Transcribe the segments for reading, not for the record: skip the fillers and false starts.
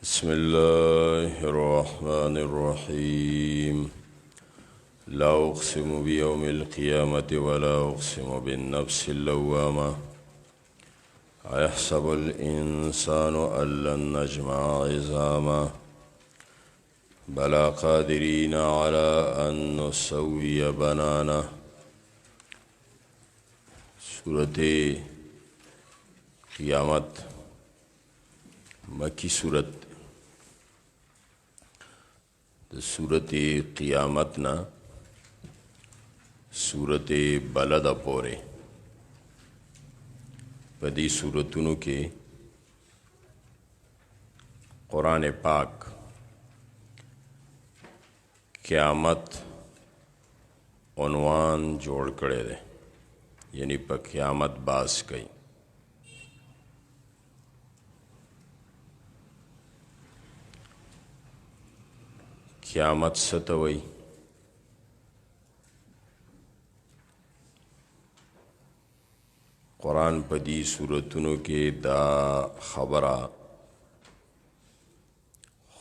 بسم الله الرحمن الرحيم لا أقسم بيوم القيامة ولا أقسم بالنفس اللوامة أيحسب الإنسان أن لن نجمع عظاما بلى قادرين على أن نسوي بنانا. سورة قیامت مکی سورت د سورت قیامت نا سورت بلد پورے پدی سورتونو کے قرآن پاک قیامت عنوان جوڑ کړی دی، یعنی په قیامت باس کوي. قیامت څه ته وایي؟ قرآن په دې سورتونو کې دا خبره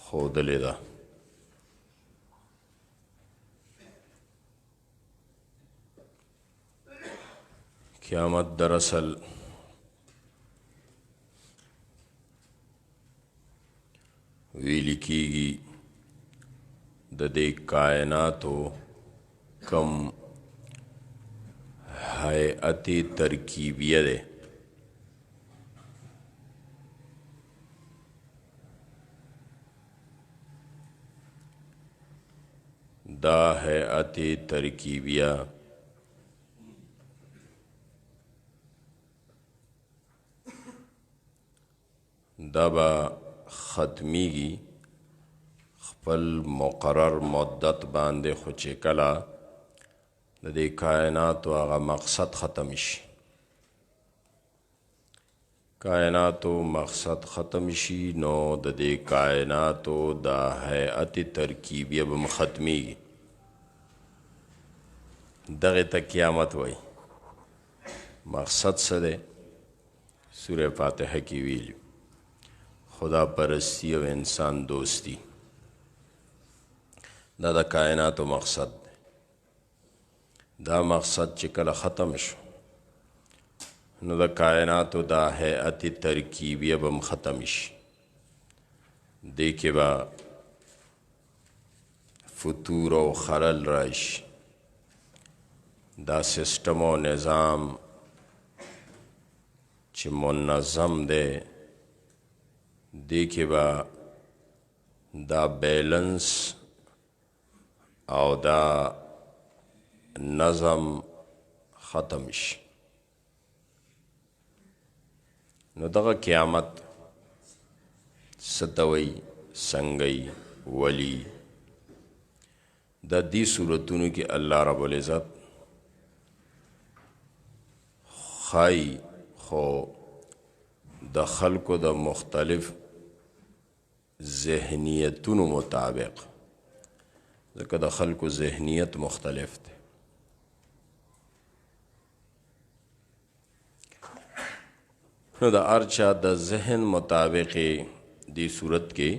ښودلې ده. قیامت دراصل ویل کېږي د دې کائناتو کم هیئت ترکیبیه ده دا هیئت ترکیبیه دا به ختمیږي خپل مقرر مدت باندې، خو چې کله د دې کائناتو هغه مقصد ختم شي، کائناتو مقصد ختم شي، نو د دې کائناتو دا هیئت ترکیبیه به ختمیږي. دغه ته قیامت وایي. مقصد څه دی؟ سوره فاتحه کې ویلي خدا پرستی او انسان دوستی، دا د کائناتو مقصد دی. دا مقصد چې کله ختم شو نو د کائناتو دا هیئت ترکیبیه به ختم شي. دې کې به فتور او خلل راشي. دا سیسټم او نظام چې منظم دی، دې کې به دا بیلنس او دا نظم ختم شي. نو دغه قیامت څه ته وایي، څنګه یي، ولي؟ د دې صورتونو کې الله رب العزت ښایي، خو د خلکو د مختلف ذهنیتونو مطابق، ځکه د خلکو ذهنیت مختلف دی. نو د هر چا د ذهن مطابق دی صورت کې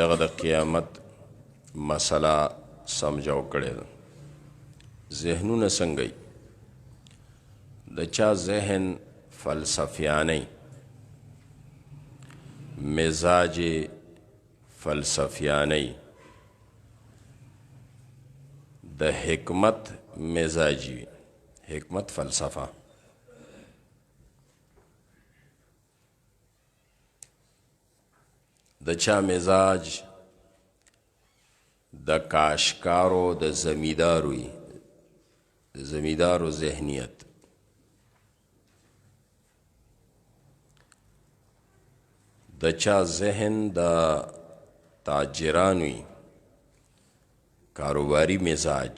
دغه د قیامت مسله سمجھاو کړی ده. ذهنونه څنګه وي؟ د چا ذهن فلسفیانی، مزاج فلسفیانی، د حکمت مزاجی، حکمت فلسفه، د چا مزاج د کاشکارو د زمیداروی، د زمیدارو ذهنیت، د چا ذهن د تاجرانوی، کاروباری مزاج.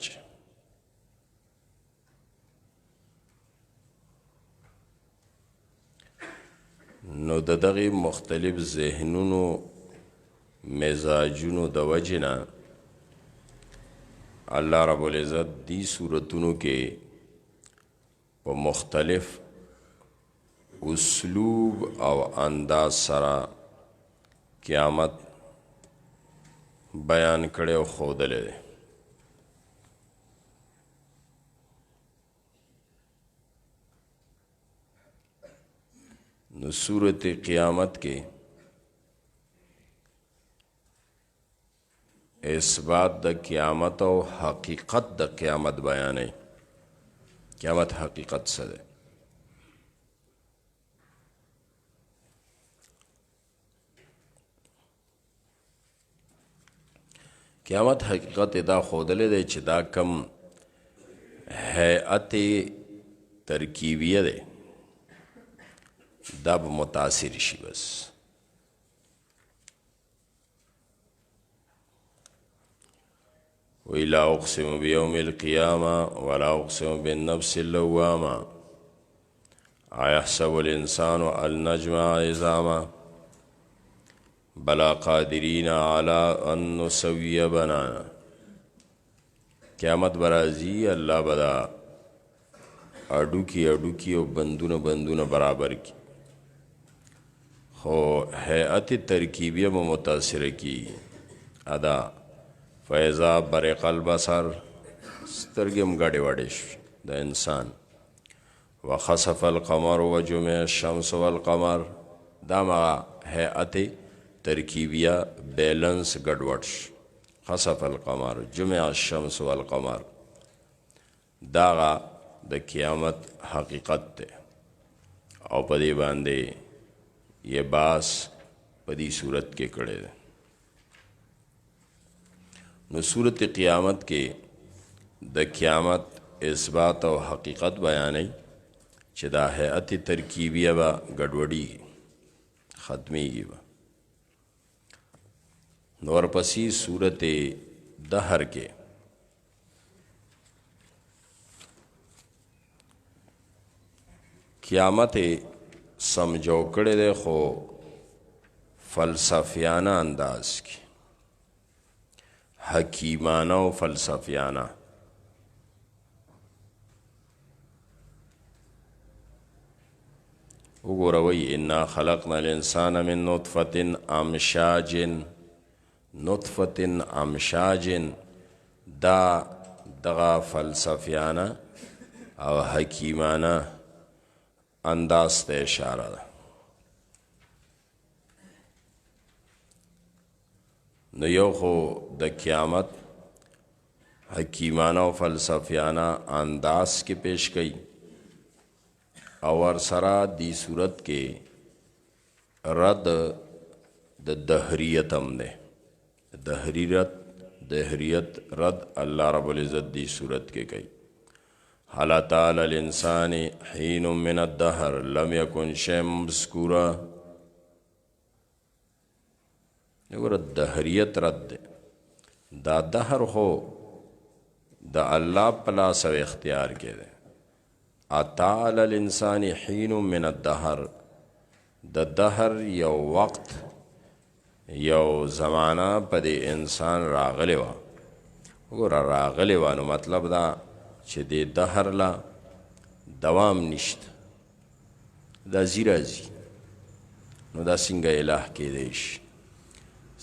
نو د دغه مختلف ذهنونو مزاجونو د وجنه الله رب العزت دی صورتونو کې په مختلف اسلوب او انداز سره قیامت بیان کړی او ښودلی دی. نو صورت قیامت کې اثبات د قیامت او حقیقت د قیامت بیانوي. قیامت حقیقت څه دی؟ قیامت حقیقت دا ښودلی دی چې دا کم هیئت ترکیبیه دی دا به متاثر شي. بس وی لا اقسم بیوم القیامة ولا اقسم بالنفس اللوامة ایحسب الانسان ان نجمع عظاما بلا قادرین علی ان نسوی بنانا. قیامت برازی اللہ بدا اڈو کی و بندون برابر کی خو حیعت ترکیبیہ میں متاثر کی ادا فیضا برق البصر سترگم گاڑی واڑش دا انسان وخسف القمر وجمع الشمس والقمر دا مغا حیعت ترکیبیہ بیلنس گڈوٹش خسف القمر جمع الشمس والقمر داغا د قیامت حقیقت تے او پدی باندے یہ باس پدی صورت کے کڑے دے. نو صورت قیامت کے د قیامت اثبات او حقیقت بیانی چې دا حیعت ترکیبیہ با گڈوڑی ختمی گی با. نور پسی صورت دہر کے قیامت سمجھو کڑے دے خو فلسفیانہ انداز کی حکیمانہ و فلسفیانہ. وګوروي انا خلقنا الانسان من نطفة امشاج دا دغا فلسفیانہ او حکیمانہ انداز ته اشاره ده. نو یو خو د قیامت حکیمانہ او فلسفیانہ انداز کې پیش کئی او ورسره دی صورت کې رد د دهریت هم ده. دهریت رد اللہ رب العزت دی صورت کے کئی حال تعالی الانسان حین من الدهر لم یکن شیم مذکورا. دهریت رد دے دا دهر ہو دا اللہ پلاس و اختیار کے دے. اتعالی الانسان حین من الدهر دا دهر یو وقت یو زمانہ پا دی انسان راغلی وا. راغلی وا نو مطلب دا چې دی دهر لا دوام نشت دا زیرازی. نو دا سنگا الہ کے دیش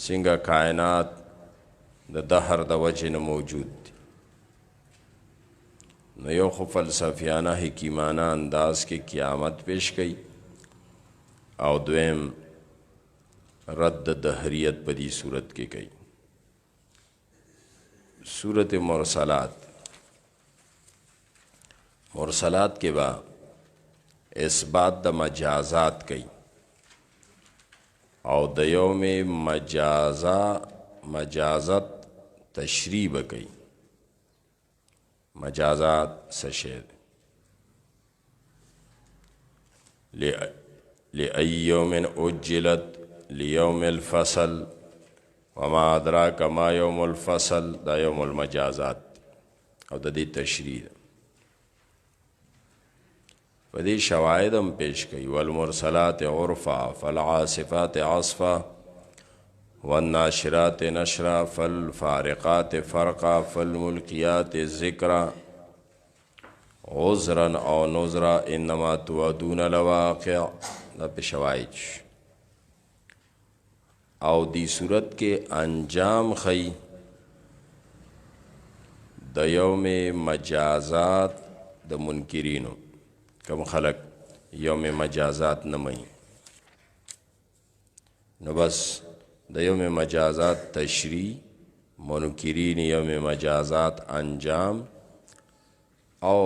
سنگا کائنات دا دهر دا وجه موجود دی. نو یو خو فلسفیانہ حکیمانہ انداز کے قیامت پیش کئی او دویم رد دهریت پدی صورت کے کئی. صورت مرسلات کے با اثبات د مجازات کئی او د یوم مجازت تشریح کئی. مجازات سشید لأی یوم اجلت لیوم الفصل وما ادراک ما یوم الفصل دا یوم المجازات او دا دی تشریح و دی شواہد ہم پیش کئی والمرسلات عرفا فالعاصفات عصفا والناشرات نشرا فالفارقات فرقا فالملقیات ذکرا عذرا او نذرا انما توعدون لواقع. دا پی شواہد او دی صورت کې انجام خی د یوم مجازات د منکرینو. کم خلق یوم مجازات نمئی نو بس د یوم مجازات تشریح، منکرین یوم مجازات انجام، او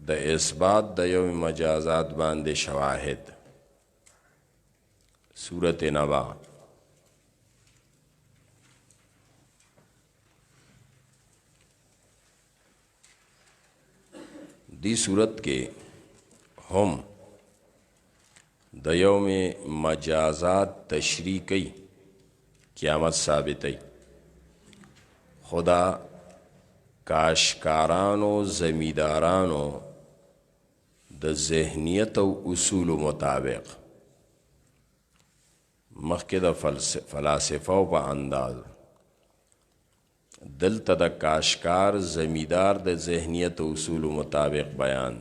د اثبات د یوم مجازات باندې شواهد. سورت نبا دی صورت کے ہم د یوم مجازات تشریح کی قیامت ثابتی. خدا کاشکارانو زمیدارانو د ذہنیت و اصول مطابق مخکې د فلاسفه په انداز دلته د کاشکار زمیدار د ذہنیت و اصول مطابق بیان.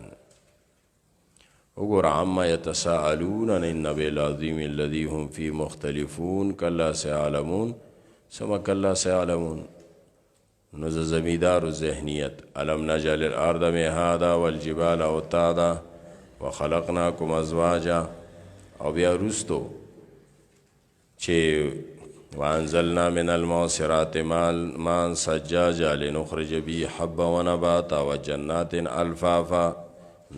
وګوره عما یتساءلون عن النبی العظیم الذی هم فی مختلفون کلا سیعلمون ثم کلا سیعلمون. نو زمیدار و ذہنیت علم نجعل الارض مهادا والجبال اوتادا وخلقناکم ازواجا، او بیا رستو چه وانزلنا من المعصرات ماء ثجاجا لنخرج به حبا ونباتا وجنات الفافا.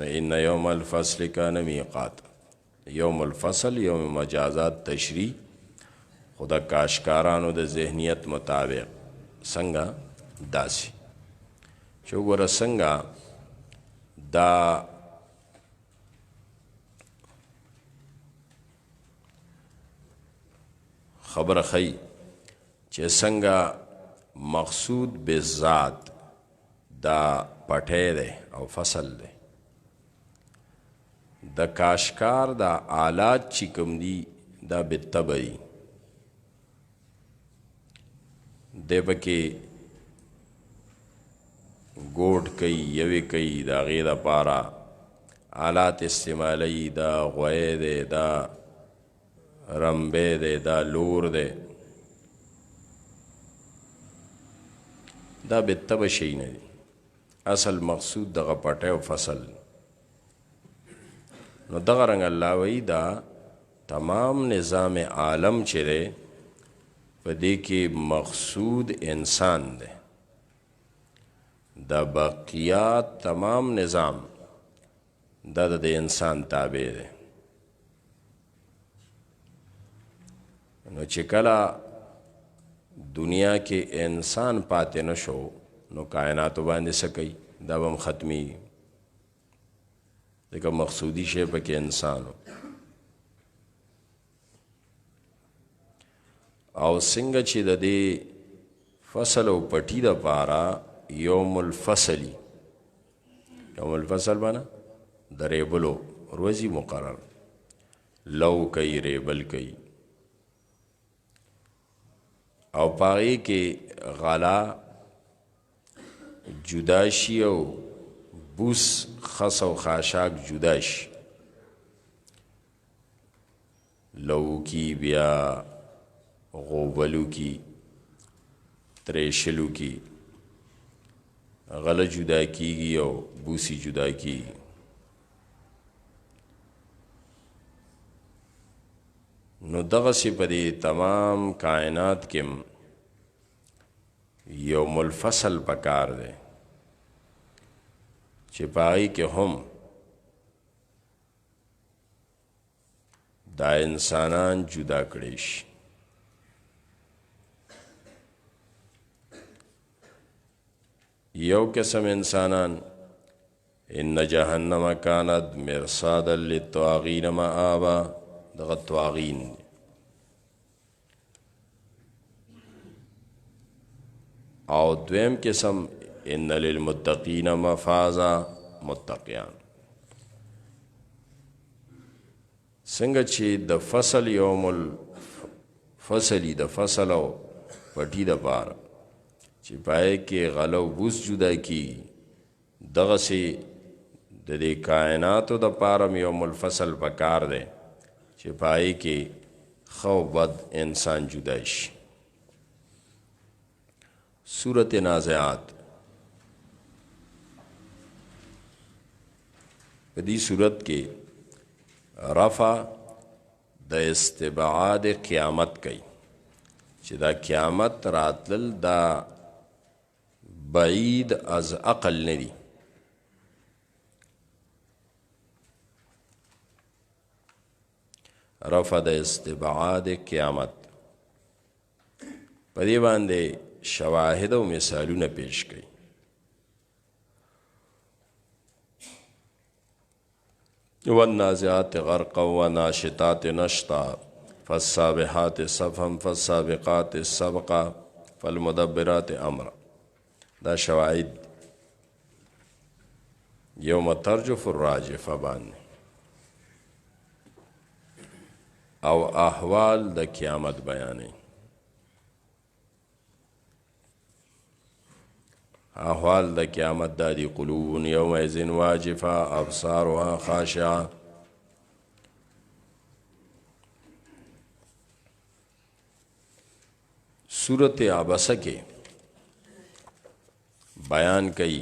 ان یوم الفصل کان میقات. یوم الفصل یوم مجازات تشریح خدا کاشکارانو د ذہنیت مطابق څنګه داسي چې وګوره څنګه دا خبر خی چې څنګه مقصود بالذات دا پټه ده او فصل ده. د کاشکار دا آلات چې کوم دي دا بالطبعي دی پکې ګوډ کوي یوې کوي د هغې دپاره آلات استعمالوي. دا غوی دی، دا رمبی دی، دا لور دی، دا بالطبع شی نه دی. اصل مقصود دغه پټی او فصل. نو دغه رنګ الله وایي دا تمام نظام عالم چې دی په دې کې مقصود انسان دی. دا باقیات تمام نظام دا د انسان تابع دی. نو چې کله دنیا کې انسان پاتې نشو نو کائناتو باندې څه کوي؟ دا به هم ختمي. ځکه مقصودی شی پکې انسانو. او څنګه چې د دې فصل او پټي دپاره یوم الفصلی، یوم الفصل باندې د ریبلو روزی مقرر، لو کوي ریبل کوي، او پاغی کې غلا جدا شي او بوس خس او خاشاک جدا شي. لو کی بیا غوبلو کی تریشلو کی غله جدا کیږي او بوسی جدا کیږي. نو دغسی پا دی تمام کائنات کم یوم الفصل پکار دے چی پائی کہ ہم دا انسانان جدا کڑیش. یو قسم انسانان ان جہنم کانت مرصادا للطاغین مآبا، دغه طواغین. او دویم قسم ان للمتقین مفازا، متقیان. څنګه چې د فصل یوم الفصلی د فصل او پټي دپاره چې پای کې غله او بوس جدا کی، دغسې د دې کائناتو دپاره یوم الفصل پکار دی چې پای کې خو بد انسان جدا شي. سورة نازعات په دې صورت کې رفع د استبعاد قیامت کوي چې دا قیامت راتلل دا بعید از عقل نه دي. رفع د استبعاد قیامت په دې باندې شواهد او مثالونه پیش کړي. والنازعات غرقا وناشطات نشطا فالسابحات صفا فالسابقات سبقا فالمدبرات امرا. دا شواهد یوم ترجف الراجفه باندې او احوال د قیامت بیانې. احوال د قیامت دادی قلوب یومئذ واجفه ابصارها خاشعه. سورت عبسہ کے بیان کئی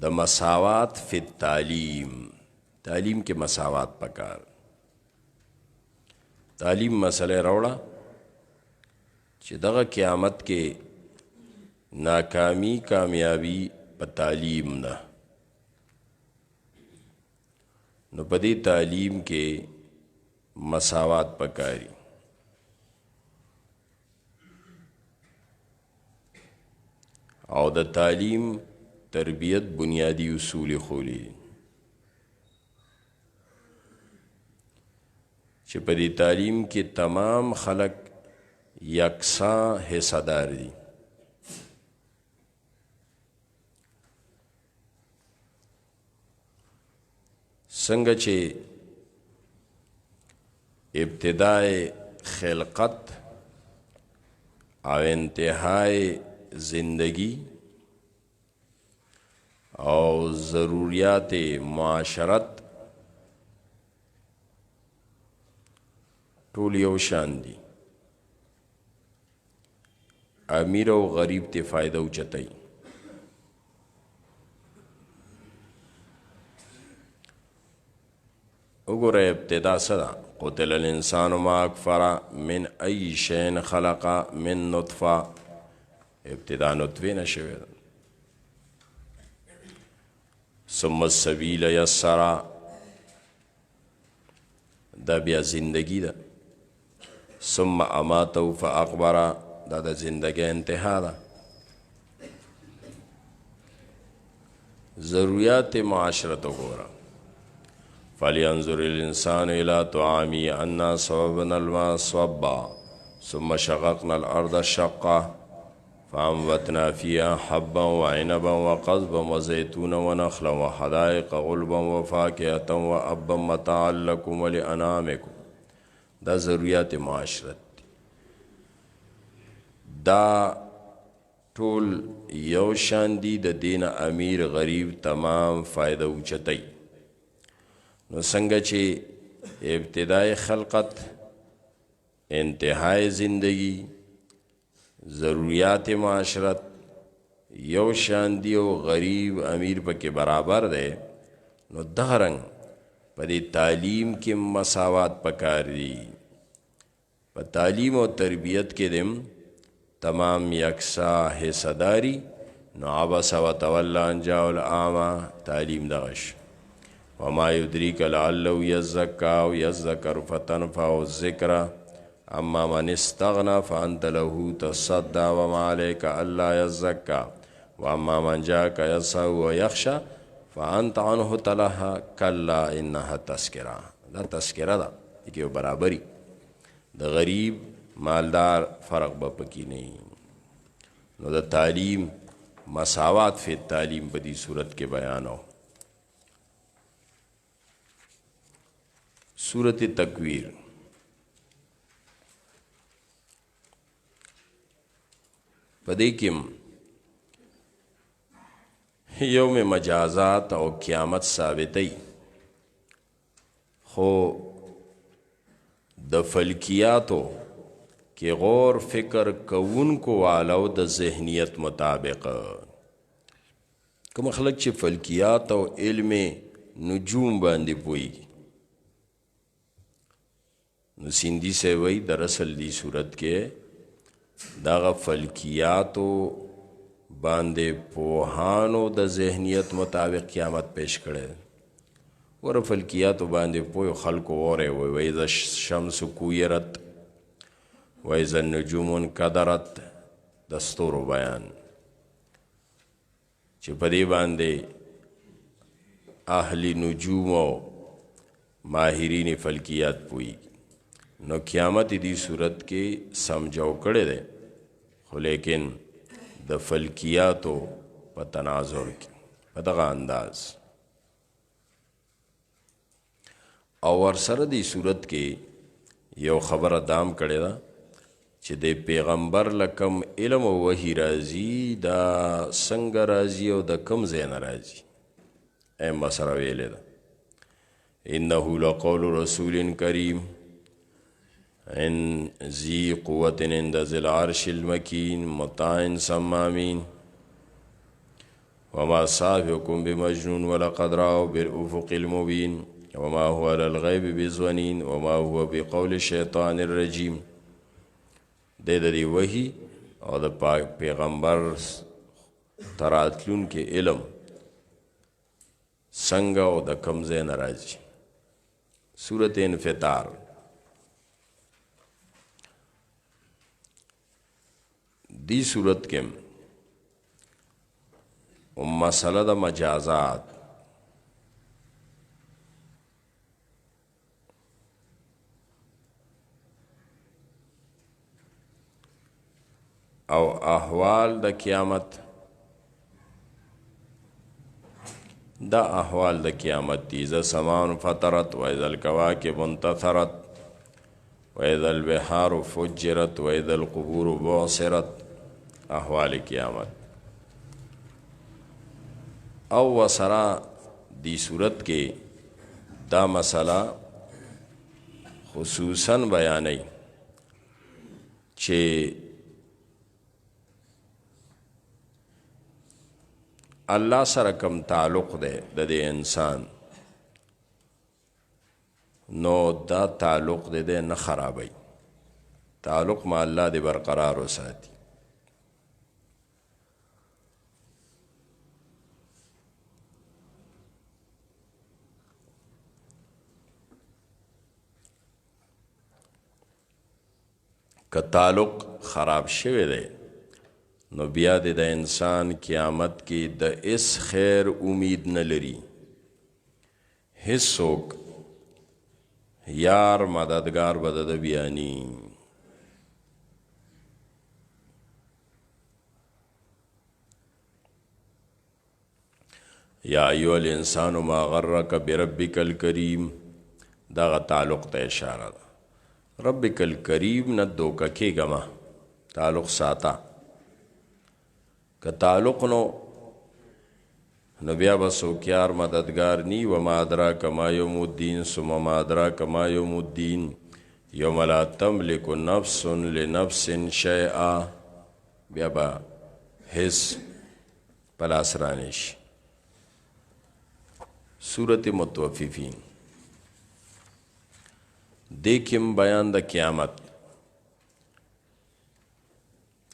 د مساوات فی التعلیم، تعلیم کے مساوات پکار. تعلیم مسئلہ روڑا چې دغه قیامت کې ناکامی کامیابی په تعلیم نه، نو په دې تعلیم کې مساوات پکاري. او د تعلیم تربیت بنیادی اصول خولی چې په دې تعلیم کې تمام خلق یکساں حصہ دار دي. څنګه چې ابتدای خلقت او انتهای زندگی او ضروریات معاشرت ټول یو شان دي. امیر او غریب ته فائدہ اوچتای. وګوره ابتدا سره قتل الانسان ما اکفر من ای شین خلق من نطفه. ابتدا نطفه نشوی ده. ثم السبیل یسرا، دا بیا زندگی ده. ثم اماتو فاقبرا، دا د زندگی انتها ده. ضروریات معاشرت وګوره. فلینظر الانسان الى طعامی انا صببنا الماء صبا ثم شققنا الارض شقا فانبتنا فيها حبا وعنبا وقضبا وزيتونا ونخلا وحدائق غلبا وفاكهة وأبا متاعا لكم ولأنعامكم. دا ضروریات معاشرت دا ټول یو شان دي. د دین امیر غریب تمام فائدہ اوچتای. نو څنګه چې ابتدای خلقت، انتهای زندگی، ضروریات معاشرت یو شان دی او غریب امیر پکې برابر دی، نو دغه رنګ په دې تعلیم کې مساوات پکار دی. په تعلیم او تربیت کې دم تمام یکسا حصہ داری. نو عبس وتولی ان جاءه الاعمی تعلیم دغش. وما يدريك لعله يزكى او يذكر فتنفعه الذكرى اما من استغنى فانت له تصدى وما عليك الا يزكى واما من جاءك يسعى ويخشى فانت عنه تلهى كلا انها تذكرة. دا تذکرہ دا کې برابری د غریب مالدار فرق به پکې نه. نو د تعلیم مساوات فی تعلیم په دې صورت کې بیانو. سورت تکویر پدې کې یوم مجازات او قیامت ثابتې، خو د فلکیاتو کې غور فکر کوونکو والو د ذهنیت مطابق کوم خلک چې فلکیات او علم نجوم باندې پوهیږي نو سیندی سے وی دراصل دی صورت کې دغه فلکیاتو باندې پوهانو د ذهنیت مطابق قیامت پیش کړي ور فلکیاتو باندې پوه خلکو وره وی اذا الشمس کویرت و اذا النجوم انکدرت دستور بیان چې په دې باندې اهلی نجوم او ماهرین فلکیات پوي نو قیامت دی صورت کې سمجھو کړي ده خو لیکن د فلکیاتو په تناظر کې په دغه انداز او ورسره دی صورت کې یو خبره دام کړي ده چې د پیغمبر لکم علم او وحی راځي دا څنګه راځي او د کم ځای نه راځي ایم سره ویلې ده انه لقول رسول کریم ان ذی قوت عند ذی العرش المکین مطاع ثم امین وما صاحبکم بمجنون ولقد رأوا بالافق المبین وما هو على الغیب بظنین وما هو بقول الشیطان الرجیم د دې وحی او د پیغمبر تراتلون کې علم څنګه او د کم ځای نه راځي سورۃ انفطار دی صورت کې مسله د مجازات او احوال د قیامت دا احوال د قیامت دي اذا سمان فطرت و اذا الكواكب انتثرت و اذا البحار فجرت و اذا القبور بعثرت احوال قیامت او وسرا دی صورت کې دا مسئلہ خصوصاً بیانی چې الله سره کم تعلق ده د انسان نو دا تعلق ده نه خرابي تعلق ما الله دې برقرار وساتي که تعلق خراب شوی دی نو بیا د انسان قیامت کې د اس خیر امید نه لري هیڅوک یار مددگار بد د بیانی یا ایو الانسان ما غرک بربک الکریم دا تعلق ته اشاره ده ربک الکریم نه دوکه کېږه ما تعلق ساته که تعلق نو بیا به څوک مددگار نی و ما ادراک ما یوم الدین ثم ما ادراک ما یوم الدین یوم لا تملک نفس لنفس شیئا بیا به هیڅ پلاس رانی شي سورت متوففین دیکھم بیان د قیامت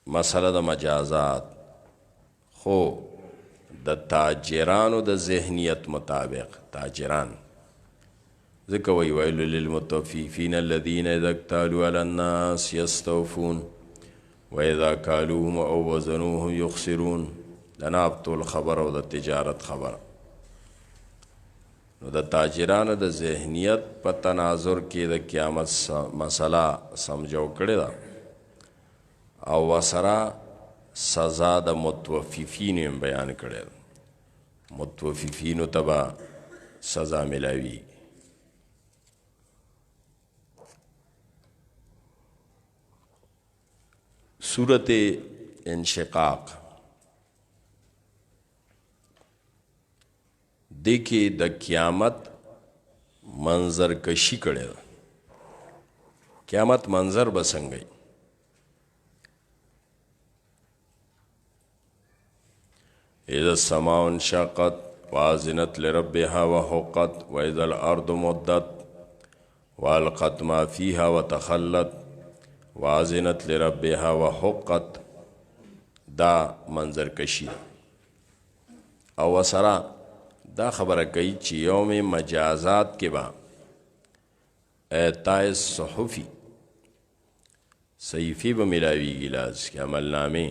مسئله د مجازات خو د تاجرانو د ذهنیت مطابق تاجران ذکر ویل للمطففین الذین اذا اکتالوا علی الناس یستوفون و اذا کالوهم او وزنوهم یخسرون د نابط الخبر او د تجارت خبر نو د تاجرانو د ذهنیت په تناظر کې د قیامت مسله سمجھو کړی دا او وسره سزا د متوففین بیان کړی متوففین تبا سزا ملاوی سورت انشقاق دیکھے د قیامت منظر کشی کړی قیامت منظر به څنګه وي؟ اذا السماء انشقت وأذنت لربها وحقت وإذا الأرض مدت وألقت ما فيها وتخلت وأذنت لربها وحقت. دا منظر کشی او وسره دا خبره کوي چې یوم مجازات کې به اعطاء صحفی صحیفی به ملاویږي لاس کې عملنامې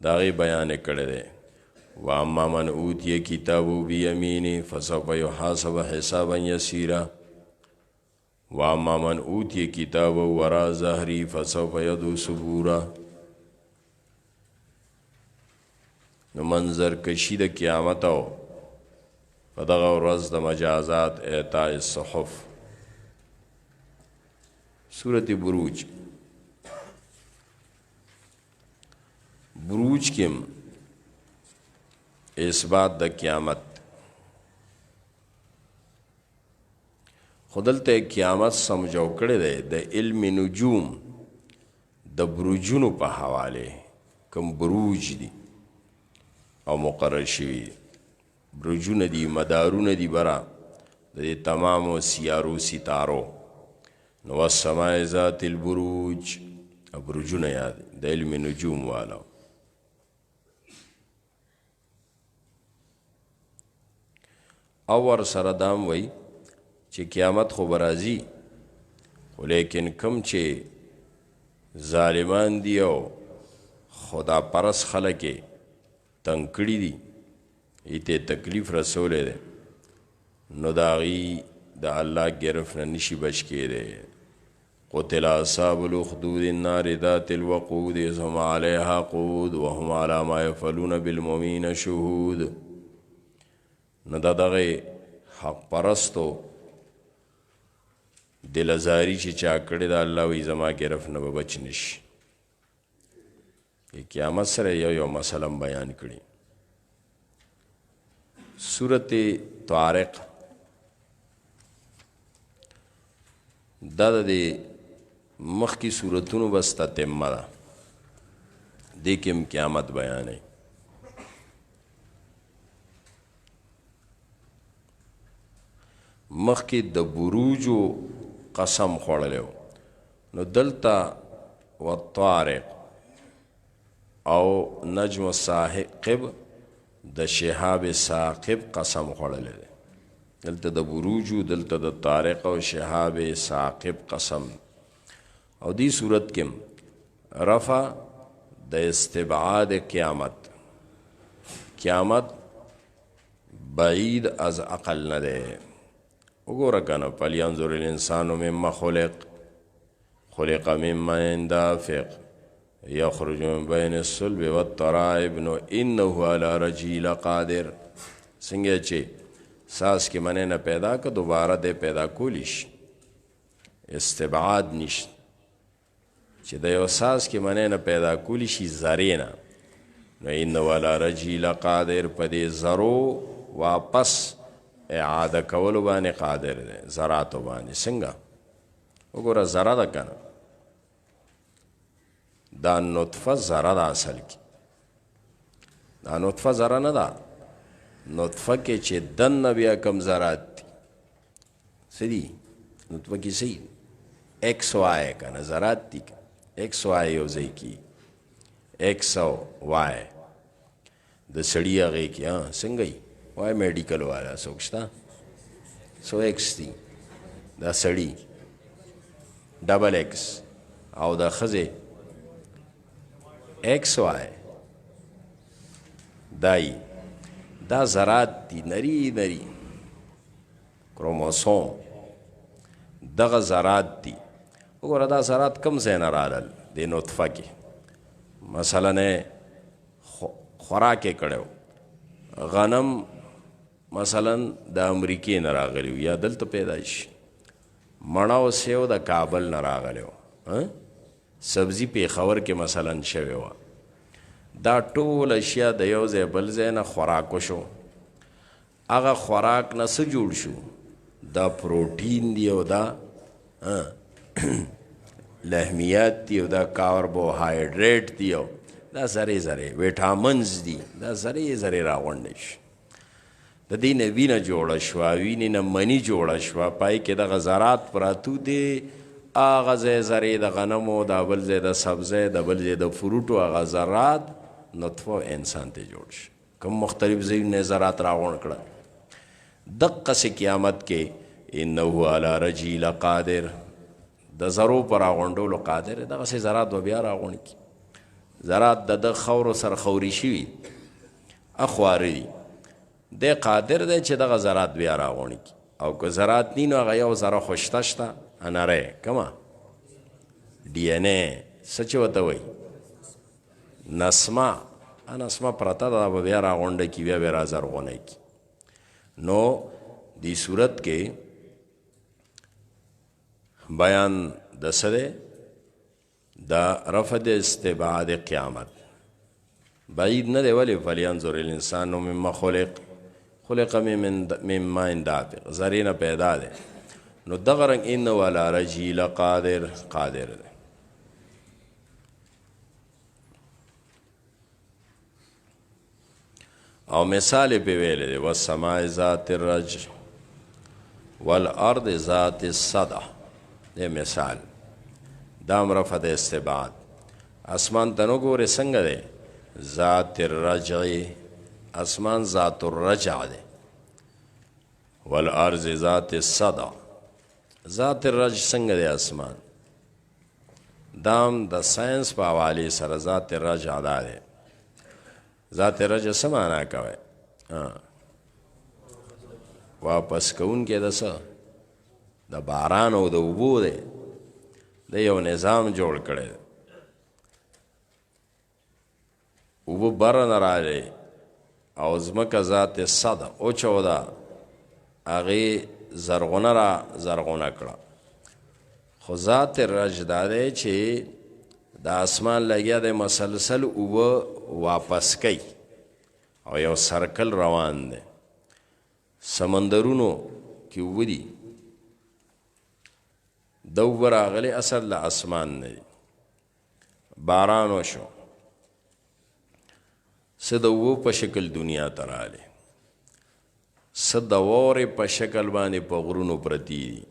دا غي بیان کړی دی. واما من اوتی کتابه بیمینه فسوف یحاسب حسابا یسیرا واما من اوتی کتابه وراء ظهری فسوف یدعو ثبورا. نو منظر کشی د قیامت او په دغه ورځ د مجازات اعطاء الصحف. سورة بروج کې اثبات د قیامت خودلته قیامت سمجھو کړی دی د علم نجوم د بروجونو په حواله. کم بروج دي او مقرر شوي بروجونه دي مدارونه دي برا د تمامو سیارو ستارو. نو السماء ذات البروج بروجونه یاد د علم نجوم والا. او ور سره دام وی چې قیامت خو برازي خو لیکن کم چې ظالمان دی او خدا پرس خلک تنگ کړي دي ایته تکلیف رسولی دی نو د هغې د الله ګرفت نه نشي بچ کېدی. قتل اصحاب الاخدود النار ذات الوقود اذ هم علیها قعود وهم علی ما یفعلون بالمؤمنین شهود. نو دا دغه حق پرستو دلزاری چې چا کړې ده الله وایي زما ګرفت نه به بچ نشي. قیامت سره یو مسله بیان کړي. سورة طارق دا د مخکې سورتونو بس تتمه ده دې کې هم قیامت بیانوي. مخکې د بروجو قسم خوړلی نو دلته والطارق او نجم ثاقب د شهاب ثاقب قسم خوړلی دی. دلته د بروجو دلته د طارق او شهاب ثاقب قسم. او دی صورت کې رفع د استبعاد قیامت بعید از عقل نه دی. وګوره کنه فلینظر الانسان مما خلق من ماء دافق یخرج من بین الصلب والترائب انه علی رجعه لقادر. څنګه چې ساس کې منې نه پیدا که دوباره دې پیدا کولی شي استبعاد نشته چې د یو ساس کې منې نه پیدا کولی شي ذرې نه نو انه علی رجعه لقادر په دې ذرو واپس اعاده کولو باندې قادر دی. ذراتو باندې څنګه وګوره ذره ده کنه دا نطفه ذره ده اصل کې دا نطفه ذره نه ده. نطفه کې چې دننه بیا کم ذرات دي څه دي نطفه کې څه ایکس وای کنه ذرات دي ایکس وای یو ځای کې ایکس او وای د سړي هغې کې څنګه یي وای میډیکل والا څوک شته سو ایکس دي دا سړي ډبل ایکس او د ښځې ایکس وای دای دا ذرات دي نری نری کروموسوم دغه ذرات دي. وګوره دا ذرات کم ځای نه رالل د نطفه کې مثلا خوراک یې کړی غنم مثلا د امریکې نه راغلی یا دلته پیدا شي مڼه او سیو د کابل نه راغلی سبزي پېښور کې مثلا شوې وه. دا ټول اشیا د یو ځای بل ځای نه خوراک وشو. هغه خوراک نه څه جوړ شو دا پروټین دی او دا لحمیات دي او دا کاربوهایډریټ دي او دا ذرې ذرې ویټامنز دي دا ذرې ذرې راغونډې شي د دې نه وینه جوړه شوه وینې نه مني جوړه شوه پای کې دغه ذرات پراتو دي هغه ځای ذرې د غنمو دا بل ځای د سبزی د بل ځای د فروټو هغه ذرات نطفه انسان ته جوړ شي کوم مختلف ځایونه ذرات راغونډ کړه دقسې قیامت کې انه علی رجعی لقادر د ذرو پر راغونډولو قادر دغسې ذرات به بیا راغونډ کړي ذرات د ده خورو سر خوري شوي اخواره دي دی قادر دی چې دغه ذرات بیا راغونډ کړي او که ذرات نی نو هغه یو ذره خو شته شته انری کومه ډي ان اے څه چې ورته وایي نسمه نسمه پرته ده به بیا راغونډه کړي بیا به رازرغونه کړي نو دی صورت کې بیان د څه دی د رفع د استبعاد قیامت بعید نه دی ولې فلینظر الانسان مما خلق من ماء دافق ذرې نه پیدا دی نو دغه رنګ انه علی رجعی لقادر قادر دی او مثال پہ ویلے دے والسماء ذات الرجع والارض ذات الصدع دے مثال دام رفع دے استبعاد اسمان تنو گورے سنگ دے ذات الرجع اسمان ذات الرجع دے والارض ذات الصدع ذات الرجع سنگ دے اسمان دام دا سائنس پا حوالی سر ذات الرجع دا دے ذات رجع څه معنا کوي واپس کوونکی د څه د باران او د اوبو دی د یو نظام جوړ کړی اوبه بره نه راغلی او ځمکه ذات صدع اوچوده هغې زرغونه را زرغونه کړه خو ذات رجع دا دی چې د اسمان لګیا د مسلسل اوبه واپس کوي او یو سرکل روان دی سمندرونو کې اوبه دي د اوبه راغلی اصل له اسمان نه دی باران وشو څه د اوبو په شکل دنیا ته راغلی څه د واورې په شکل باندې په غرونو پرتي دي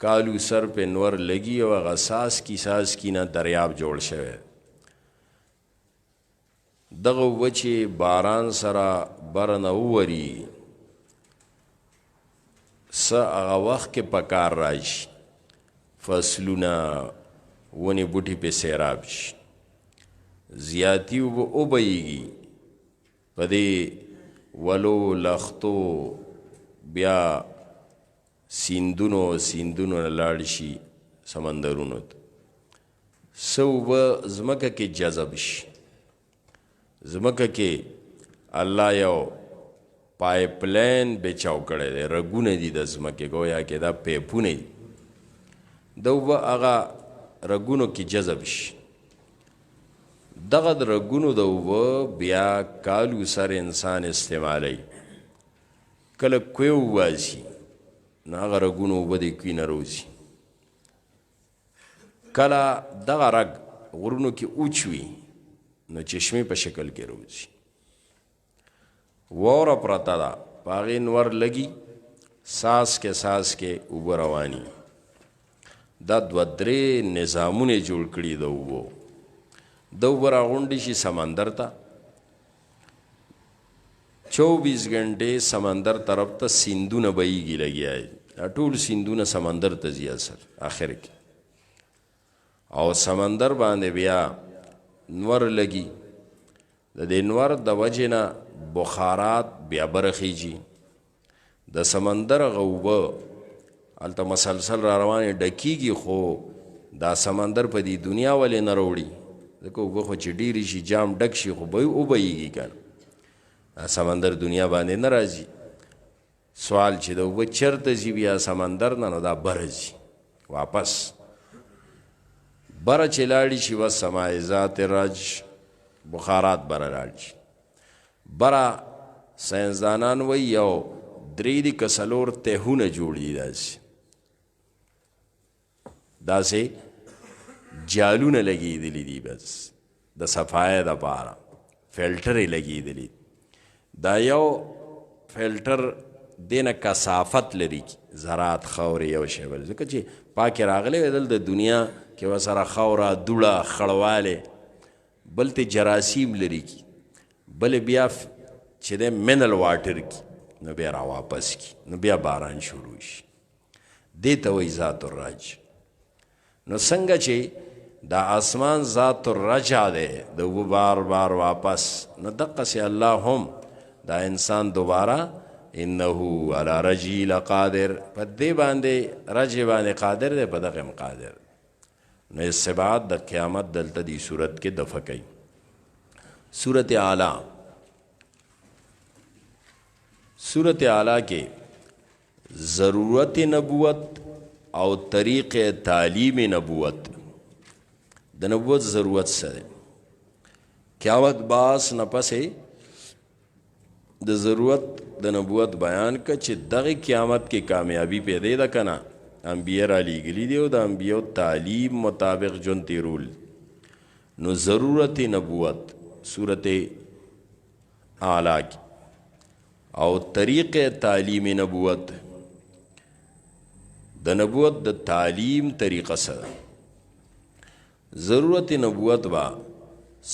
کالو سر پہ نور لگی او هغه ساس کی نه دریاب جوړ شوی دغه وچې باران سره بر نه ووري څه هغه وخت کې په کار راشي فصلونه ونې بوټي پې سیراب شي زیاتي اوبه وبهیږي په دې ولو لختو بیا سیندونو نه لاړ شي سمندرونو ته څه اوبه ځمکه کې جذب شي ځمکه کې الله یو پایپ لین بچاو کړی دی رګونه دي د ځمکې ګویا کې دا پیپونه دي د اوبه هغه رګونو کې جذب شي دغه د رګونو د اوبه بیا کالو سر انسان استعمالی کله کوی وباسي نو هغه رګونو اوبه د کوی نه روځي کله دغه رګ غرونو کې اوچ وي نو چشمې په شکل کې روځي واوره پرته ده په هغې نور لګي ساس کې اوبه رواني دا دوه درې نظامونه جوړ کړي د اوبو د اوبه راغونډې شي سمندر ته 24 घंटे سمندر طرف ته سیندونه بهیږي لګیا دي ټول سیندونه سمندر ته ځي اصل آخر کې او سمندر باندې بیا نور لګي د دې نور د وجې نه بخارات بیا برخیږي د سمندر غوبه هلته مسلسل را روانې ډکیږي خو دا سمندر په دې دنیا ولې نه راوړي ځکه اوبه خو چې ډېرې شي جام ډک شي خو به وبهیږي که نه سمندر دنیا باندې نه راځي سوال چې د اوبه چرته ځي بیا سمندر نه نو دا بره ځي واپس بره چې لاړې شي بس سماع ذات رج بخارات بره لاړ شي بره ساینسدانان وایي یو درې دي که څلور تهونه جوړ دي داسې داسې جالونه لګېدلي دي، بس د صفایه دپاره فلټر یې لګېدلي. دا یو فلټر دې نه کثافت لري، زراعت خاورې یو شی بل، ځکه چې پاکې راغلی وی دلته دنیا کې ورسره خاوره دوړه خړوالی، بل ته جراثیم لري کی، بل بیا چې دی منرل واټر کی نو بیا را واپس کی، نو بیا باران شروع شي. دې ته وایي ذات الرج. نو څنګه چې دا آسمان ذات الرجع دی د اوبه بار بار واپس، نو دقسې الله هم دا انسان دوباره انه علی رجعی لقادر، په دې باندې رجع باندې قادر دی، په دغه هم قادر. نو استبعاد د قیامت دلته دی صورت کې دفع کوي. صورت اعلی، صورت اعلی کې ضرورت نبوت او طریق تعلیم نبوت. د نبوت ضرورت سره قیامت باس نه پسې د ضرورت د نبوت بیان که چې دغه قیامت کې کامیابی پیدا ده که نه، انبیاء را لیږلي دي او د انبیاء تعلیم مطابق ژوند تیرول. نو ضرورت نبوت صورت اعلی کی او طریق تعلیم نبوت، د نبوت د تعلیم طریقه سره ضرورت نبوت با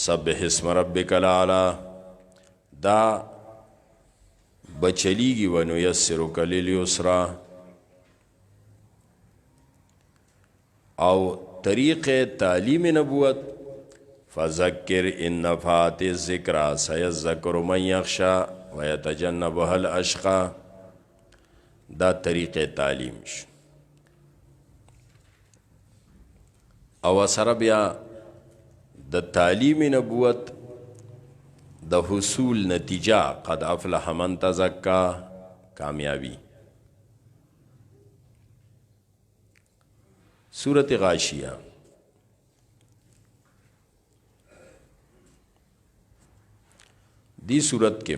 سبح اسم ربک الاعلی دا بچلیږي ونیسرک للیسرا. او طریق تعلیم نبوت فذکر ان نفعت الذکری سیذکر من یخشی ویتجنبها الاشقی. دا طریق تعلیم شو. او سره بیا د تعلیم نبوت د حصول نتیجه قد افلح من تزکا، کامیابی. سورت غاشیہ دی صورت کے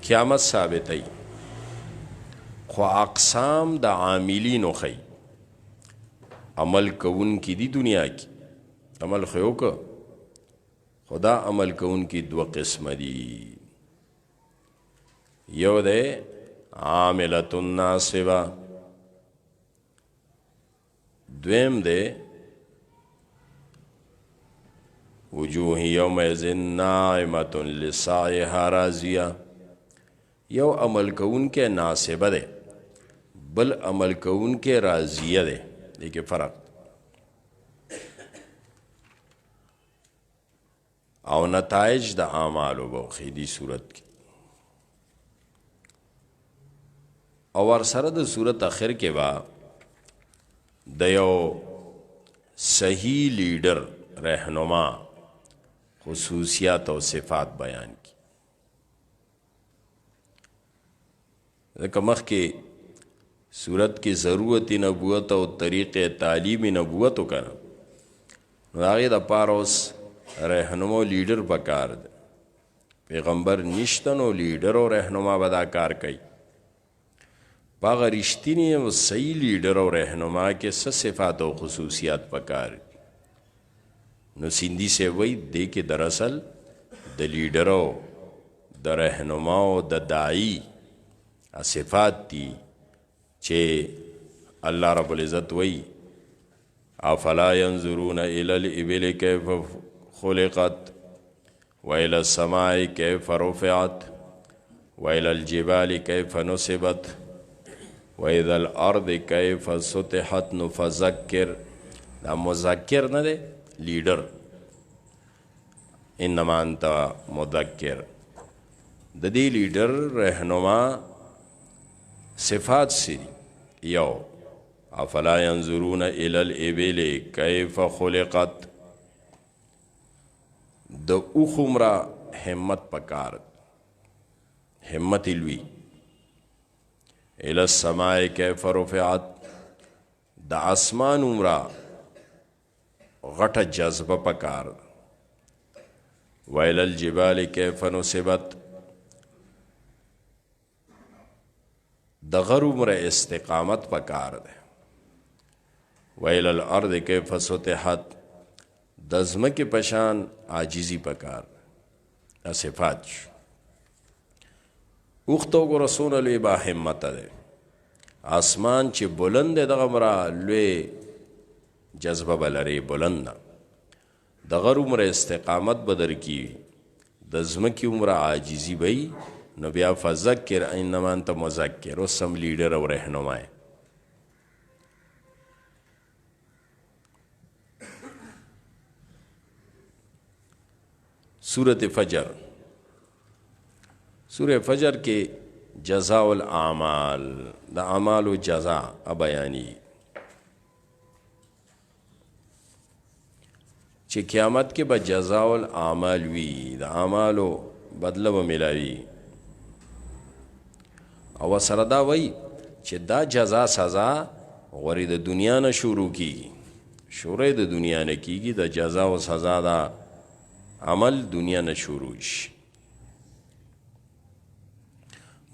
قیامت ثابت ای خو اقسام د عاملینو خی، عمل کون کی دی دنیا کی عمل خیو که خدا عمل کون کی دو قسم دی. یو دے عاملت ناصبہ، دویم دے وجوہ یومئذ ناعمۃ لسعیہا راضیہ. یو عمل کون کے ناصبہ دے، بل عمل کون کے راضیہ دے. دیکھیں فرق. او نتائج د اعمالو بوخی دی صورت کی. او ورسره د صورت اخر کې با د یو صحیح لیډر رهنما خصوصیات او صفات بیان کی. ځکه مخکې صورت کې ضرورت نبوت او طریق تعلیم نبوت وکړه، نو هغې دپاره اوس رهنما لیډر پکار دی. پیغمبر نشته نو لیډر او رهنما به دا کار کوي. په هغه رښتینې او صحیح لیډر او رهنما کې څه صفات او خصوصیات پکار دي. نو سیندی سے وی دے کې دراصل د لیډرو د رهنماو د داعی صفات دي چې الله رب العزت وی افلا ينظرون الى الابل كيف خلقت والى السماء كيف رفعت والى الجبال كيف نصبت وإذا الارض كيف سطحت. نو فذکر دا مذکر نه دی، لیډر. انما انت مذکر. د دې لیډر رهنما صفات سری یو افلا ينظرون الى الابل كيف خلقت. د اوخمرا همت پکار، همت الوی. الى السماء كيف رفعت. د اسمان عمرا غټه جذبه پکار. وإلى الجبال كيف نصبت. د غر عمر استقامت پکار دی. ویل الارض کیف سطحت د ځمکې پشان عاجزي پکار دا صفات شو. اوخ ته وګوره څومره لوی با همته دی. آسمان چې بلند دی دغه مره لوی جذبه به لري بلنده. د غر عمر استقامت به درکړي د ځمکې عمر عاجزي به وي نو بیا فذکر انما انت مذکر اوس هم لیډر او رهنما یې. سورة فجر سورة فجر کې جزاء الاعمال د اعمالو جزا بیانی چې قیامت کې به جزاء الاعمال وي د اعمالو بدله به ملاوي او سره دا وایي چې دا جزا سزا غوړې د دنیا نه شروع کیږي شروع د دنیا نه کیږي د جزا او سزا دا عمل دنیا نه شروع شي.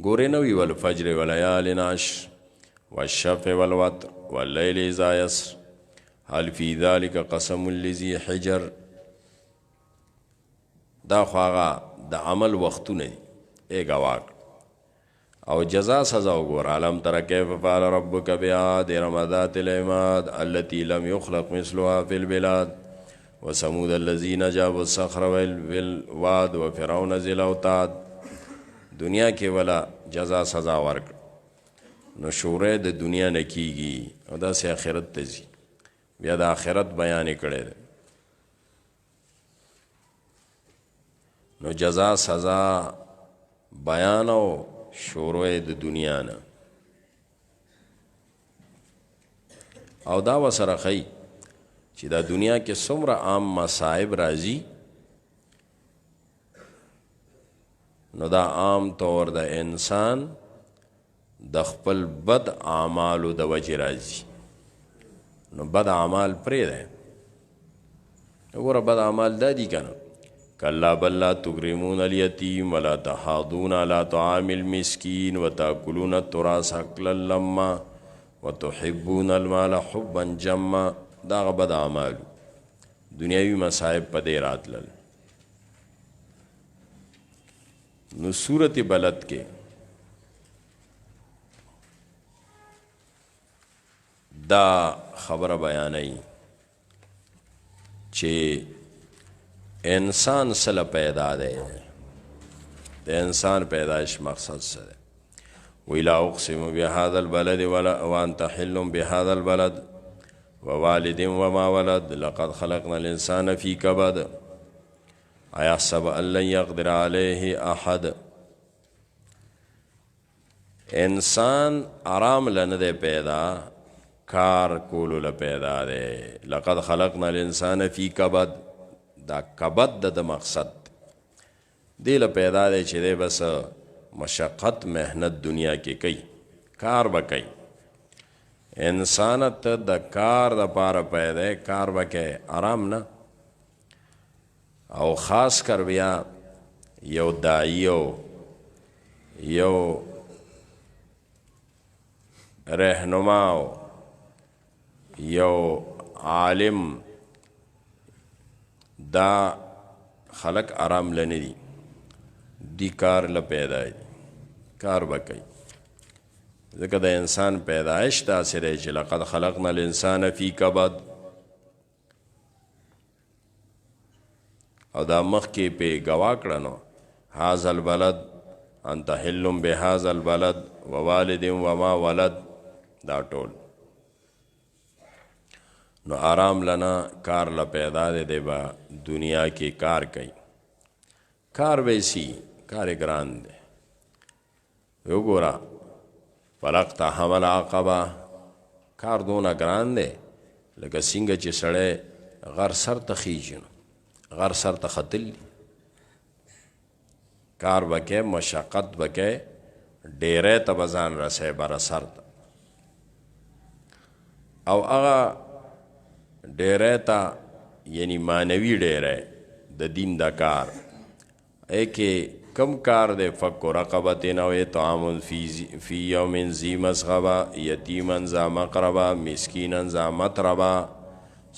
ګورې نو وی والفجر وليال عشر والشفع والوتر والليل اذا يسر هل في ذلك قسم لذي حجر. دا خو هغه د عمل وختونه دي ای ګواک او جزا سزا وګوره. علم تر کیف فعل ربک بعاد ارم ذات العماد التي لم يخلق مثلها في البلاد وثمود الذين جابوا الصخر بالواد وفرعون ذي الاوتاد. دنیا کې ولا جزا سزا ورکړ نو شورې د دنیا نه کیږي او داسې آخرت ته ځي بیا د آخرت بیان یې کړی دی. نو جزا سزا بیان او شورې د دنیا نه او دا وسره ښیي چې دا دنیا کې څومره عام مصائب راځي نو دا عام طور د انسان د خپل بد اعمالو د وجې راځي. نو بد اعمال پرېږدی وګوره بد اعمال دا دي که نه کلا بل لا تکرمون الیتیم ولا تحاضون علی طعام المسکین وتاکلون التراث اکلا لما وتحبون المال حبا جما. دا بد اعمالو دنیاوي مصائب په دې راتلل. نو صورت بلد کې دا خبره بیانوي چې انسان سره پیدا دی د انسان پیدایش مقصد سره وی لا اقسم بهذا البلد وانت حل بهذا البلد ووالد وما ولد لقد خلقنا الانسان في كبد ايحسب ان لن يقدر عليه احد. انسان آرام لنه پیدا کار کولو لپیدا دی. لقد خلقنا الانسان في كبد دا کبد د مقصد دی لپیدا دی چې دی بس مشقت محنت دنیا کې کوي کار به کوي. انسان ته د کار د پاره پیدا کار وکړي آرام نه او خاص کر بیا یو داعیو یو رهنماو یو عالم دا خلق آرام لنی دی کار لپیدا دی کار وکړي ځکه د انسان پیدایش داسې دی چې لقد خلقنا الانسان فی کبد او دا مخکې پې ګوا کړه نو هذا البلد انت حل بهذا البلد ووالد وما ولد دا ټول نو آرام لنا کار لپیدا دی با دنیا کې کار کوي کار ویسی کار ګران دی وګوره فلقت حمل عقبه کار دونه ګران دی لکه څنګه چې سړی غر سر ته خیږي نو غر سر ته ختل کار وکې مشقت وکې ډیرې ته به ځان رسې بره سر ته او هغه ډیرې ته یعنی معنوي ډیرې د دین دا کار کې کم کار دے فک رقبتن او اطعام فی یوم ذی مسغبہ یتیما ذا مقربہ مسکینا ذا متربہ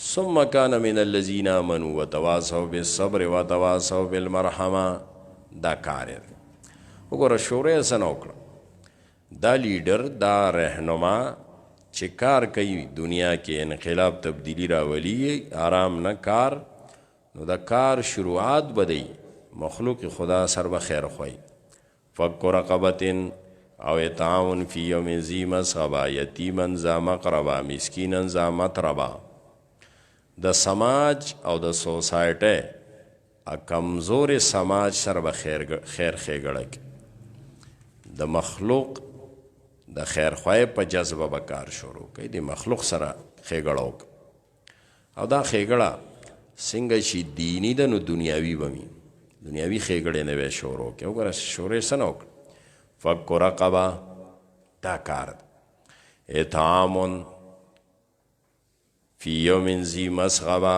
ثم کان من الذین آمنوا وتواصوا بالصبر وتواصوا بالمرحمہ. دا کار دی. وګوره شورې سن وکړه دا لیډر دا رهنما چې کار کوي دنیا کې انقلاب تبدیلی راولي آرام نه کار نو دا کار شروعات بدی مخلوق خدا سر بخیر خوی فک رقبتن او اطعام فی یوم ذی مسغبہ یتیما ذا مقربہ مسکینا ذا متربہ. د سماج او د سوسایټي کمزور سماج سر بخیر خیر خېګړک د مخلوق د خیر خوای په جذبه به کار شروع کوي د مخلوق سره خېګړو او دا خېګړه څنګه شي دینی ده نو دنیاوي به وي دنیاوي خېګړې نه به شروع کوي. وګوره شورې څه نه وکړه فک رقبه دا کار اطعام فی یوم ذی مسغبہ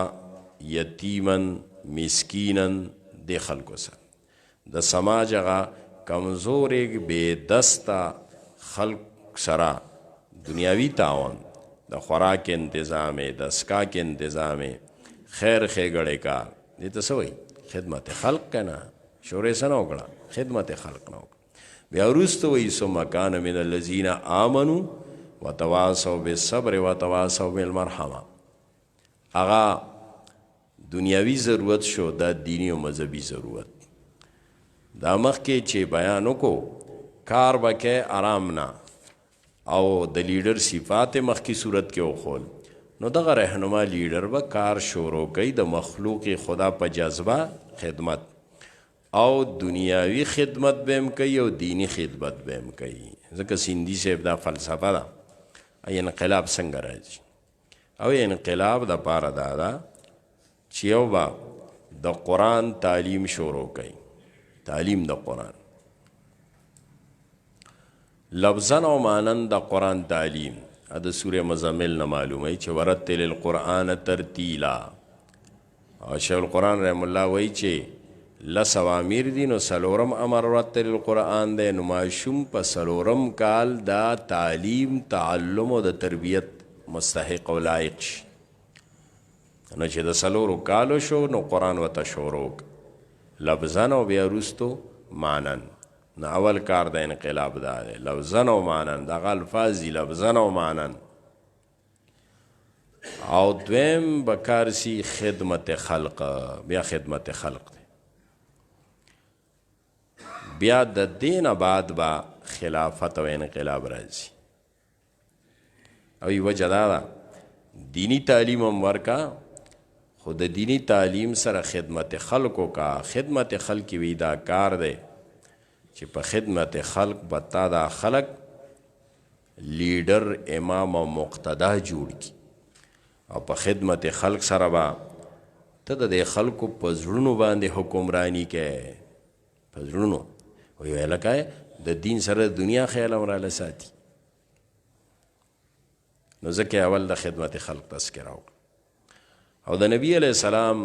یتیما مسکینا د خلکو سره د سماج هغه کمزورې بې دسته خلق سره دنیاوی تعاون د خوراک انتظام د اسکاک انتظام خیر خېګړې کار دې ته څه وایي خدمت خلق کنه شورې څه نه وکړه خدمت خلق نه وکړه. بیا وروسته وایي ثم کان من الذین آمنوا وتواصوا بالصبر وتواصوا بالمرحمه. هغه دنیاوی ضرورت شو دا دینی او مذهبي ضرورت. دا مخکې چې بیان وکړو کار بکې آرام نه او د لیډر صفات مخکې صورت کې وخول نو دغه رهنما لیډر به کار شروع کوي د مخلوق خدا په جذبه خدمت او دنیاوی خدمت به هم کوي او دینی خدمت به هم کوي. ځکه سیندي صاحب دا فلسفه ده انقلاب څنګه راځي او انقلاب د پاره دا ده چې یو به د قرآن تعلیم شروع کوي تعلیم د قرآن لفظن او مانن د قرآن تعلیم د سوره مزمل نه معلومه چې ورتل القرآن ترتیلا او شیخ القرآن رحم الله وایي چې لس اوامر دي نو څلورم امر ورتل القرآن دی نو ماشوم په څلورم کال دا تعلیم تعلم او د تربیت مستحق او لایق شي نو چې د څلورو کالو شو نو قرآن ورته شروع لفظن او بیا وروستو مانن. نو اول کار د انقلاب دا دی لفظن او مانن دغه الفاظ دي لفظن او مانن. او دویم بکار سی خدمت خلق بیا خدمت خلق دی بیا د دین بعد با خلافت او انقلاب راځي او یو وجه دا ده دینی تعلیم هم ورکا خود دینی تعلیم سره خدمت خلقو کا خدمت خلقی وی دا کار دی چې په خدمت خلق بتا دا خلق لیډر امام او مقتدا جوړ کی او په خدمت خلق سره با ته د خلقو په زړونو باندې حکمرانی کې په زړونو وی لکه د دین سره دنیا خیال امراله ساتي. نو ځکه اول د خدمت خلق تذکره او د نبی علیہ السلام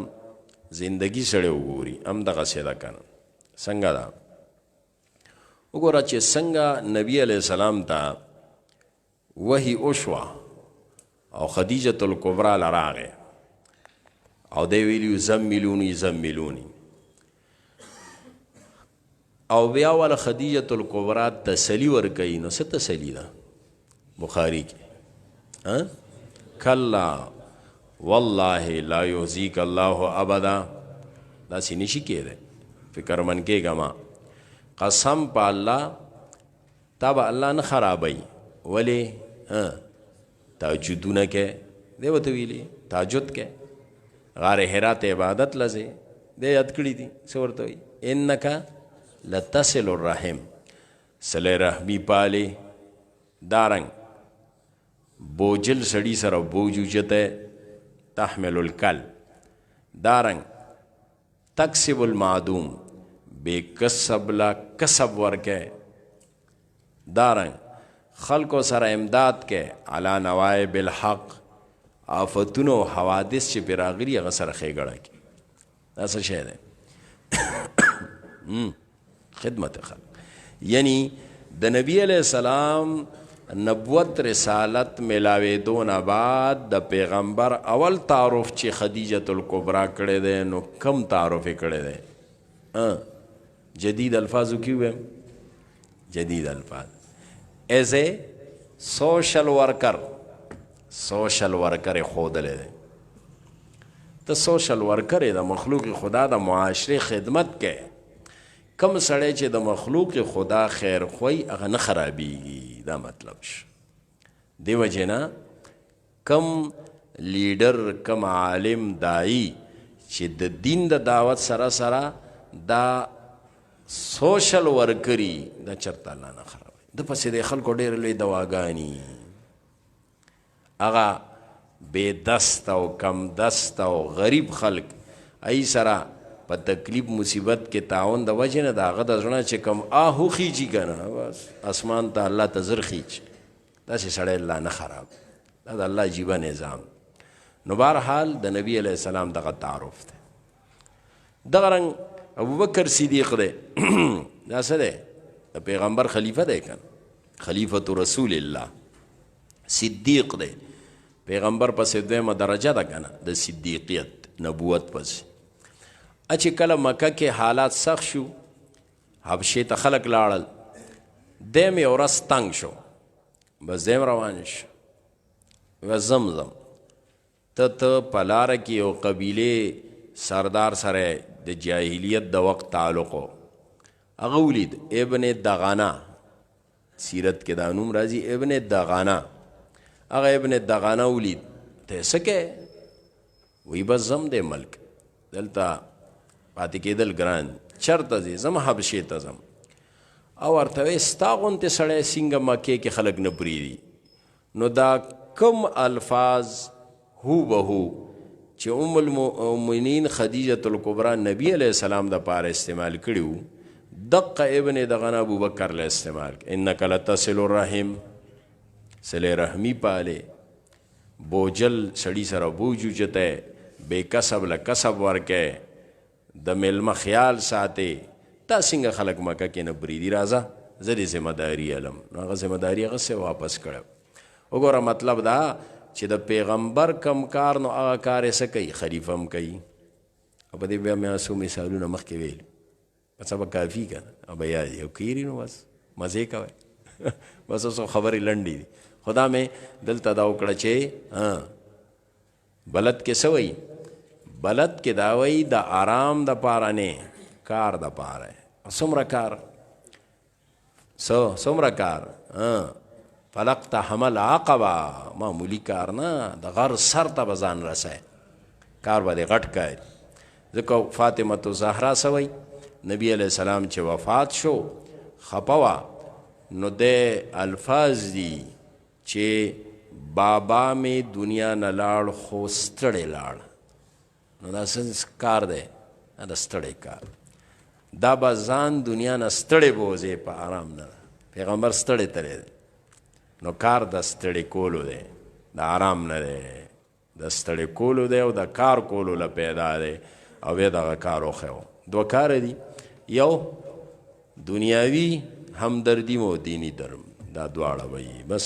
زندگی سره وګوري هم دغه سیده کنه څنګه دا وګوره چې څنګه نبی علیہ السلام ته وحی اوشوا او خدیجه الکبرى لراغه او دی ویلیو زملونی او بیا ول خدیجه الکبرى تسلی ورکوي نو څه تسلی ده بخاری کې کلا والله لا یحزیک الله ابدا دا سی نشی کېده فکر من کېږه ما قسم په الله تا به الله نه خرابوي ولې تهجدونه کې دی ورته ویلي تهجد کې غار حرات عبادت لځې دی یاد کړي دي څه ورته وایي انک لتصل الرحم صله رحمی پالې دارنګ بوجل سړی سره بوج اوچته تحمل الکل دارنګ تکسب المعدوم بے کسب لا کسب ورکه دارنګ خلکو سره امداد کې علا نوائب الحق آفتونو حوادث چې براغلی هغه سره ښېګړه کې دا څه شی دی خدمت خلق. یعنی د نبی علیہ السلام نبوت رسالت ملاویدو نه بعد د پیغمبر اول تعارف چې خدیجة الکبرا کړی دی نو کم تعارف یې کړی دی؟ جدید الفاظو کی ہوئے جدید الفاظ ایز اے سوشل ورکر خودلے دے تو سوشل ورکر د مخلوق خدا د معاشره خدمت کے کم سړی چې د مخلوق خدا خیر خوی هغه نه خرابیږي. دا مطلب شو. دیو جنا کم لیډر کم عالم دائی چې د دین د دعوت سره سره دا سوشل ورکری دا چرته الله نه خرابوي. د پسې د خلکو ډېر لوی دواګانې هغه بے دست او کم دست او غریب خلق ای سره په تکلیف مصیبت کې تعاون د وجه نه د هغه د زړه چې کم آهو خیجي کنه بس اسمان ته الله ته زر خیچ داسې سړی الله نه خراب. دا د الله عجیبه نظام. نو بهرحال د نبی علیہ السلام دغه تعارف دی. دغه رنګ ابوبکر صدیق دی دا څه دی؟ د پیغمبر خلیفه دی کنه، خلیفۃ رسول الله. صدیق دی پیغمبر پسې دویمه درجه ده کنه د صدیقیت نبوت پسې. چې کله مکه کې حالات سخت شو حبشې ته خلک لاړل دیم یو ورځ تنګ شو بس دیم روان شو و زمزم ته په لاره کې یو قبیلې سردار سره د جاهلیت د وخت تعلقو هغه ولید ابن دغانا سیرت کې دا نوم راځي ابن دغانا. هغه ابن دغانا ولید ته څه کې وی بس زم دی ملک دلته پاتې کېدل ګران چرته ځې زم حبشې ته ځم او ورته وایي ستا غوندې سړی څنګه مکې کې خلک نه پرېږدي. نو دا کم الفاظ هو بهو چې ام المؤمنین خدیجة الکبرا نبی علیہ السلام د پاره استعمال کړي وو دقه ابن دغه ابوبکر له استعمال انک لتصل الرحم صله رحمی پاله بوجل سړی سره بوجو چته بے کسب له کسب ورکه د میلمه خیال ساتي. تا څنګه خلک مکه کې نه بریدي راځه زه دې ذمہ داري علم نو هغه ذمہ داري هغه سه واپس کړه. وګوره مطلب دا چې د پیغمبر کم کار نو هغه کار یې څه کوي خلیفه هم کوي. او په دې بیا مې څو مثالونه مخکې ویل بس به کافي که نه به یاد یو کیري نو بس مزې کوئ بس اوس خبرې لنډې دي. خدا مې دلته دا وکړه چې بلد کې څه وایي بلد کې دا وایي د آرام د پاره نه کار د پاره څومره کار څومره کار فلقت حمل عقبه معمولی کار نه د غر سر ته به ځان رسوي کار به دې غټ کوي. ځکه فاطمة زهرا څه وایي نبی علیہ السلام چې وفات شو خپوا نو د الفاظ دي چې بابا مې دنیا نه لاړ خو ستړی لاړ. نو دا څه کار دی؟ دا ستړی کار دا به ځان دنیا نه ستړی بوځي په آرام نه. پیغمبر ستړی تللی دی نو کار د ستړی کولو دی د آرام نه دی د ستړی کولو دی او د کار کولو له پیدا دی او بیا دغه کار وښیو. دوه کار دي یو دنیاوي همدردي مو دینی درم دا دواړه وایي بس